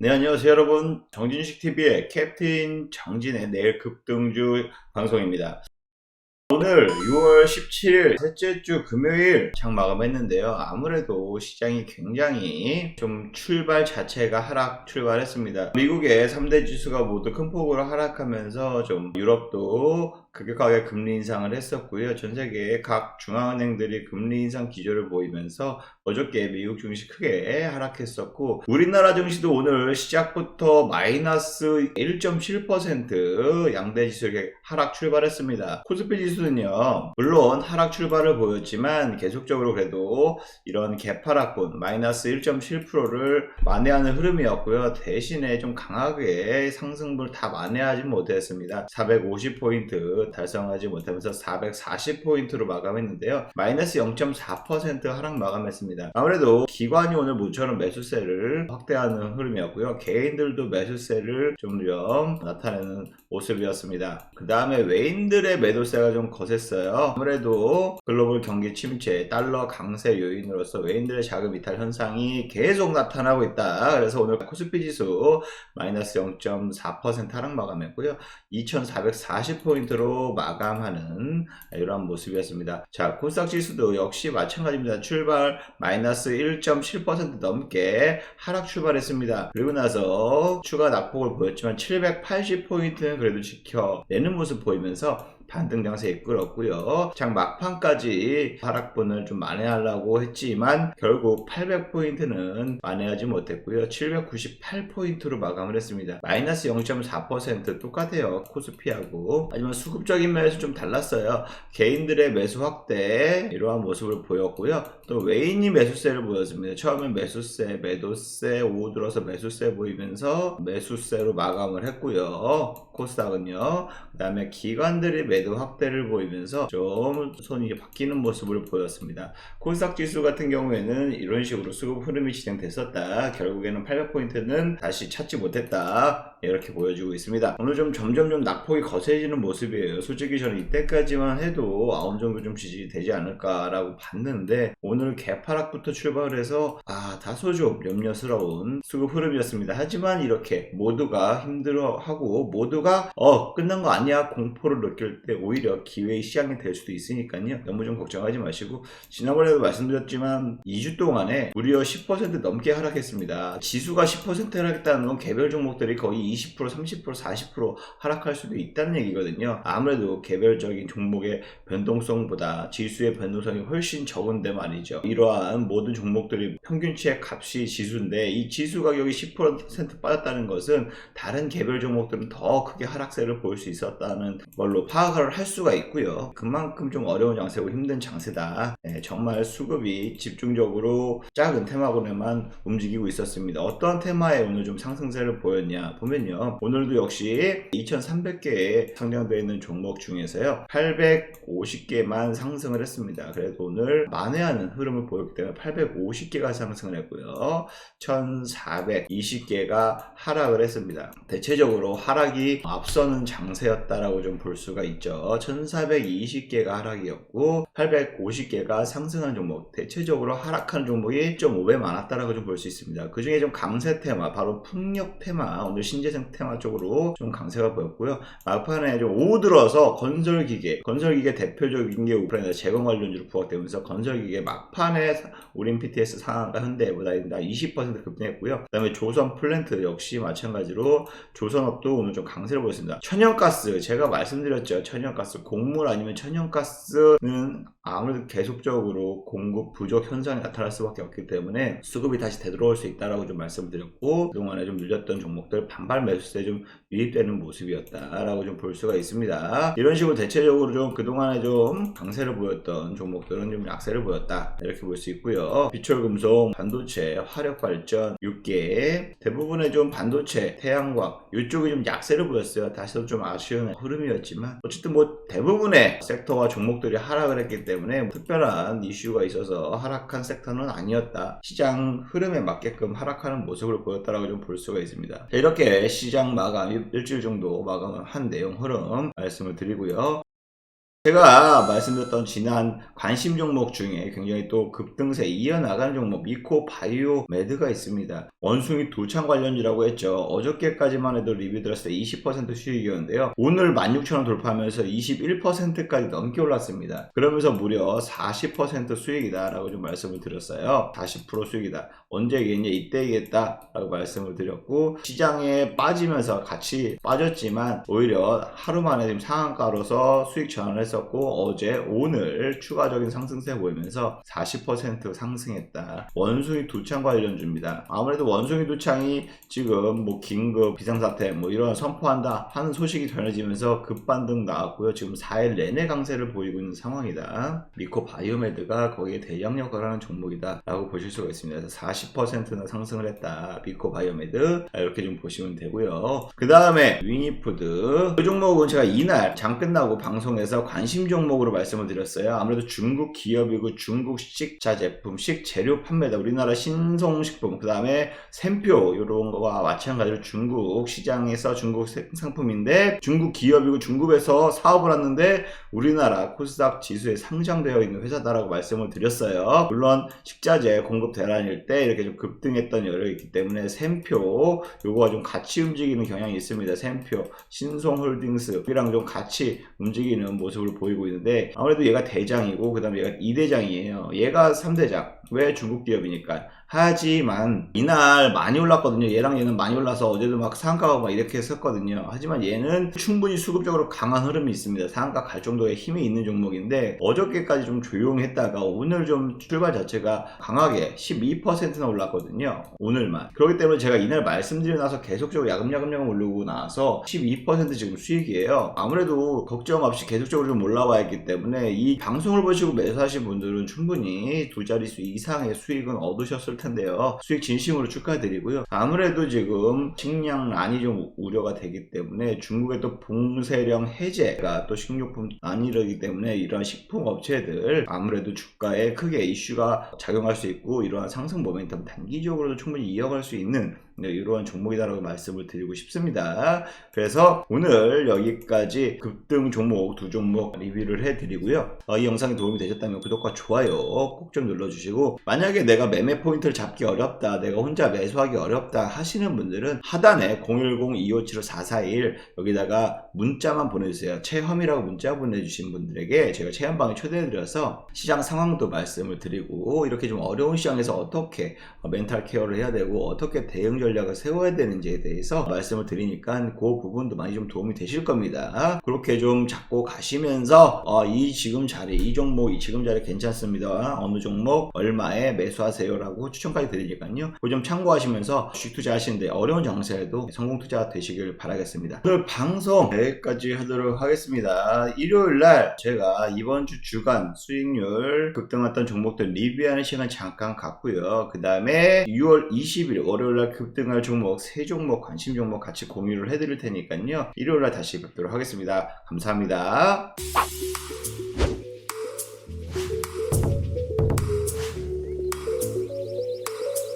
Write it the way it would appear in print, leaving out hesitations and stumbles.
네, 안녕하세요, 여러분. 정진식TV의 캡틴 정진의 내일 급등주 방송입니다. 오늘 6월 17일 셋째 주 금요일 장 마감했는데요. 아무래도 시장이 굉장히 좀 출발 자체가 하락 출발했습니다. 미국의 3대 지수가 모두 큰 폭으로 하락하면서 좀 유럽도 급격하게 금리 인상을 했었고요. 전 세계 각 중앙은행들이 금리 인상 기조를 보이면서 어저께 미국 증시 크게 하락했었고, 우리나라 증시도 오늘 시작부터 마이너스 1.7% 양대 지수에 하락 출발했습니다. 코스피 지수는요, 물론 하락 출발을 보였지만 계속적으로 그래도 이런 개파락분 마이너스 1.7%를 만회하는 흐름이었고요. 대신에 좀 강하게 상승분을 다 만회하지 못했습니다. 450포인트 달성하지 못하면서 440포인트로 마감했는데요. 마이너스 0.4% 하락 마감했습니다. 아무래도 기관이 오늘 모처럼 매수세를 확대하는 흐름이었고요. 개인들도 매수세를 좀 나타내는 모습이었습니다. 그 다음에 외인들의 매도세가 좀 거셌어요. 아무래도 글로벌 경기 침체, 달러 강세 요인으로서 외인들의 자금 이탈 현상이 계속 나타나고 있다. 그래서 오늘 코스피 지수 마이너스 0.4% 하락 마감했고요. 2440포인트로 마감하는 이러한 모습이었습니다. 자, 코스닥 지수도 역시 마찬가지입니다. 출발 마이너스 1.7% 넘게 하락 출발했습니다. 그리고 나서 추가 낙폭을 보였지만 780포인트는 그래도 지켜내는 모습 보이면서 반등 장세 이끌었고요. 장 막판까지 하락분을 좀 만회하려고 했지만 결국 800포인트는 만회하지 못했고요. 798포인트로 마감을 했습니다. 마이너스 0.4% 똑같아요. 코스피하고. 하지만 수급적인 면에서 좀 달랐어요. 개인들의 매수 확대 이러한 모습을 보였고요. 또 외인이 매수세를 보였습니다. 처음엔 매수세, 매도세, 오후 들어서 매수세 보이면서 매수세로 마감을 했고요. 코스닥은요. 그 다음에 기관들이 매도 확대를 보이면서 좀 손이 바뀌는 모습을 보였습니다. 코스닥 지수 같은 경우에는 이런 식으로 수급 흐름이 진행됐었다. 결국에는 800포인트는 다시 찾지 못했다. 이렇게 보여주고 있습니다. 오늘 좀 점점 낙폭이 거세지는 모습이에요. 솔직히 저는 이때까지만 해도 어느 정도 좀 지지이 되지 않을까라고 봤는데 오늘 개파락부터 출발해서 다소 좀 염려스러운 수급 흐름이었습니다. 하지만 이렇게 모두가 힘들어하고 모두가 끝난 거 아니야 공포를 느낄 때 오히려 기회의 시장이 될 수도 있으니까요. 너무 좀 걱정하지 마시고, 지난번에도 말씀드렸지만 2주 동안에 무려 10% 넘게 하락했습니다. 지수가 10% 하락했다는 건 개별 종목들이 거의 20%, 30%, 40% 하락할 수도 있다는 얘기거든요. 아무래도 개별적인 종목의 변동성보다 지수의 변동성이 훨씬 적은데 말이죠. 이러한 모든 종목들이 평균치의 값이 지수인데 이 지수 가격이 10% 빠졌다는 것은 다른 개별 종목들은 더 크게 하락세를 볼 수 있었다는 걸로 파악을 할 수가 있고요. 그만큼 좀 어려운 장세고 힘든 장세다. 정말 수급이 집중적으로 작은 테마군에만 움직이고 있었습니다. 어떤 테마에 오늘 좀 상승세를 보였냐 보면요. 오늘도 역시 2300개에 상장되어 있는 종목 중에서요. 850개만 상승을 했습니다. 그래서 오늘 만회하는 흐름을 보였기 때문에 850개가 상승을 했고요. 1420개가 하락을 했습니다. 대체적으로 하락이 앞서는 장세였다라고 좀 볼 수가 있죠. 1420개가 하락이었고 850개가 상승한 종목, 대체적으로 하락한 종목이 1.5배 많았다라고 좀 볼 수 있습니다. 그 중에 좀 강세 테마, 바로 풍력 테마, 오늘 신재생 테마 쪽으로 좀 강세가 보였고요. 막판에 좀 오후 들어서 건설기계 대표적인 게 우크라이나 재건 관련주로 부각되면서 건설기계 막판에 우린 PTS 상한가 현대보다 20% 급등했고요. 그 다음에 조선 플랜트 역시 마찬가지로 조선업도 오늘 좀 강세를 보였습니다. 천연가스, 제가 말씀드렸죠. 천연가스, 곡물 아니면 천연가스는 아무래도 계속적으로 공급 부족 현상이 나타날 수밖에 없기 때문에 수급이 다시 되돌아올 수 있다라고 좀 말씀드렸고, 그동안에 좀 눌렸던 종목들 반발 매수세에 좀 유입되는 모습이었다라고 좀 볼 수가 있습니다. 이런 식으로 대체적으로 좀 그동안에 좀 강세를 보였던 종목들은 좀 약세를 보였다, 이렇게 볼 수 있고요. 비철금속, 반도체, 화력발전 6개, 대부분의 좀 반도체, 태양광 이쪽이 좀 약세를 보였어요. 다시 좀 아쉬운 흐름이었지만 어쨌든 뭐 대부분의 섹터와 종목들이 하락을 했기 때문에 특별한 이슈가 있어서 하락한 섹터는 아니었다. 시장 흐름에 맞게끔 하락하는 모습을 보였다라고 좀 볼 수가 있습니다. 이렇게 시장 마감 일주일 정도 마감을 한 내용 흐름 말씀을 드리고요. 제가 말씀드렸던 지난 관심 종목 중에 굉장히 또 급등세 이어나가는 종목 미코 바이오 메드가 있습니다. 원숭이 두창 관련주라고 했죠. 어저께까지만 해도 리뷰 들었을 때 20% 수익이었는데요. 오늘 16,000원 돌파하면서 21%까지 넘게 올랐습니다. 그러면서 무려 40% 수익이다 라고 좀 말씀을 드렸어요. 40% 수익이다. 언제 얘기했냐? 이때 얘기했다 라고 말씀을 드렸고, 시장에 빠지면서 같이 빠졌지만 오히려 하루 만에 지금 상한가로서 수익 전환을 했었고, 어제 오늘 추가적인 상승세 보이면서 40% 상승했다. 원숭이 두창 관련주입니다. 아무래도 원숭이 두창이 지금 뭐 긴급 비상사태 뭐 이런 선포한다 하는 소식이 전해지면서 급반등 나왔고요. 지금 4일 내내 강세를 보이고 있는 상황이다. 미코 바이오메드가 거기에 대장 역할을 하는 종목이다 라고 보실 수가 있습니다. 그래서 40%나 상승을 했다. 미코 바이오메드 이렇게 좀 보시면 되고요. 그 다음에 위니푸드, 이 종목은 제가 이날 장 끝나고 방송에서 관심 종목으로 말씀을 드렸어요. 아무래도 중국 기업이고 중국 식자 제품, 식재료 판매다. 우리나라 신송식품, 그 다음에 샘표 이런 거와 마찬가지로 중국 시장에서 중국 상품인데 중국 기업이고 중국에서 사업을 하는데 우리나라 코스닥 지수에 상장되어 있는 회사다라고 말씀을 드렸어요. 물론 식자재 공급 대란일 때 이렇게 좀 급등했던 여력이 있기 때문에 샘표 요거가 좀 같이 움직이는 경향이 있습니다. 샘표, 신송홀딩스 이랑 좀 같이 움직이는 모습을 보이고 있는데, 아무래도 얘가 대장이고 그 다음에 얘가 2대장이에요. 얘가 3대장. 왜? 중국 기업이니까. 하지만 이날 많이 올랐거든요. 얘랑 얘는 많이 올라서 어제도 막 상한가가 막 이렇게 했었거든요. 하지만 얘는 충분히 수급적으로 강한 흐름이 있습니다. 상한가 갈 정도의 힘이 있는 종목인데 어저께까지 좀 조용했다가 오늘 좀 출발 자체가 강하게 12%나 올랐거든요. 오늘만. 그렇기 때문에 제가 이날 말씀드리고 나서 계속적으로 야금야금 올리고 나서 12% 지금 수익이에요. 아무래도 걱정 없이 계속적으로 좀 올라와 있기 때문에 이 방송을 보시고 매수하신 분들은 충분히 두 자릿수 이상의 수익은 얻으셨을 텐데요. 수익 진심으로 축하드리고요. 아무래도 지금 식량난이 좀 우려가 되기 때문에 중국의 또 봉쇄령 해제가 또 식료품 난이러기 때문에 이러한 식품 업체들 아무래도 주가에 크게 이슈가 작용할 수 있고, 이러한 상승 모멘텀 단기적으로도 충분히 이어갈 수 있는 이러한 종목이다라고 말씀을 드리고 싶습니다. 그래서 오늘 여기까지 급등 종목 두 종목 리뷰를 해드리고요. 이 영상이 도움이 되셨다면 구독과 좋아요 꼭 좀 눌러주시고, 만약에 내가 매매 포인트를 잡기 어렵다, 내가 혼자 매수하기 어렵다 하시는 분들은 하단에 010-2575-4441 여기다가 문자만 보내주세요. 체험이라고 문자 보내주신 분들에게 제가 체험방에 초대해드려서 시장 상황도 말씀을 드리고, 이렇게 좀 어려운 시장에서 어떻게 멘탈 케어를 해야 되고 어떻게 대응 전략을 세워야 되는지에 대해서 말씀을 드리니까 그 부분도 많이 좀 도움이 되실 겁니다. 그렇게 좀 잡고 가시면서 이 지금 자리, 이 종목, 이 지금 자리 괜찮습니다. 어느 종목 얼마에 매수하세요 라고 추천까지 드리니까요. 그 점 참고하시면서 주식 투자하시는데 어려운 장세에도 성공 투자 되시길 바라겠습니다. 오늘 방송 여기까지 하도록 하겠습니다. 일요일날 제가 이번 주 주간 수익률 급등했던 종목들 리뷰하는 시간 잠깐 갖고요. 그 다음에 6월 20일 월요일날 급등할 종목 3종목 관심 종목 같이 공유를 해드릴 테니까요. 일요일날 다시 뵙도록 하겠습니다. 감사합니다.